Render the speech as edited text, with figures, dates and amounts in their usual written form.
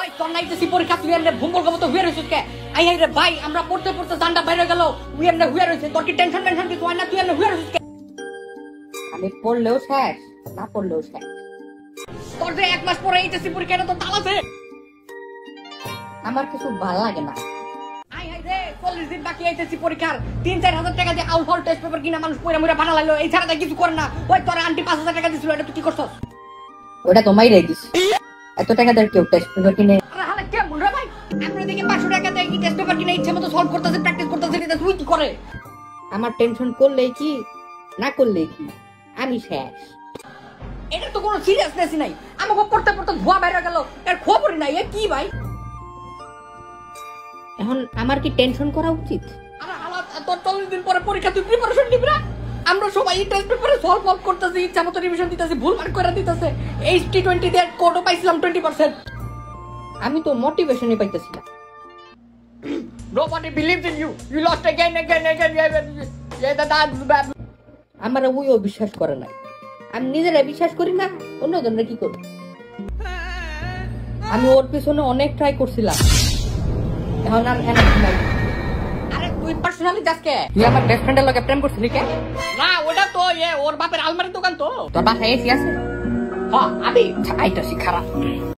ওই তোর নাইতেছি পরীক্ষা তুই এনে ভুম্বল গমতো হুয়ে রইছিস কে? আই রে ভাই আমরা পড়তে পড়তে জানটা বাইরে গেল তুই এনে হুয়ে রইছিস। তোর কি টেনশন কি তুই না তুই এনে হুয়ে রইছিস কে? আমি পড়লেও শেষ না পড়লেও শেষ। তোর যে 1 মাস পরে এইচএসসি পরীক্ষা তো তাল আছে। আমার কিছু ভালো লাগে না। আই রে 40 দিন বাকি এইচএসসি পরীক্ষার 3-4 হাজার টাকা দিয়ে আউল ফল টেস্ট পেপার কিনা মানুষ পয়রা মুরা বানা লাইলো। এই ছাড়া কিছু করে না। ওই তোর আন্টি 5000 টাকা দিছিল এটা তুই কি করছস? ওটা তোমাই রে দিস। এত টাকা দেয় কেউ টেস্ট পেপার কিনে? আরে হালে কে বল রে ভাই? আমরা দিকে 500 টাকা দিয়ে কি টেস্ট পেপার কিনে ইচ্ছা মতো সলভ করতেছে প্র্যাকটিস করতেছে এটা তুই কি করে? আমার টেনশন করলেই কি না করলেই কি আমি শেষ। এটা তো কোনো সিরিয়াসনেস নাই। আমাকে পড়তে পড়তে ধোয়া বাইরে গেল এর খবরই নাই। এ কি ভাই? এখন আমার কি টেনশন করা উচিত? আরে হালাত তোর 40 দিন পরে পরীক্ষা তুই প্রিপারেশন নিবি না? আমরা সবাই টেস্ট পেপারে সলভ করতেছি ইচ্ছা মতো রিভিশন দিতেছি ভুল মার্ক করে দিতেছে। 80-20 দিয়ে কোডও পাইছিলাম 20%। আমি তো মোটিভেশনই পাইতেছি না। Nobody believes in you. You lost again. আমার ওইও বিশ্বাস করে নাই। আমি নিজেরা বিশ্বাস করি না অন্যজনরা কি করব? আমি ওর পিছনে অনেক ট্রাই করছিলাম। এখন আর এনার্জি নাই। আরে তুই পার্সোনালি যাসকে? তুই আমার বেস্ট ফ্রেন্ডের লগে প্রেম করছিলি কে? না ওটা তো ওর বাপের আলমারির দোকান তো। তোর বাসায় এসি আছে? হ্যাঁ আমি আইতাছি খারাপ।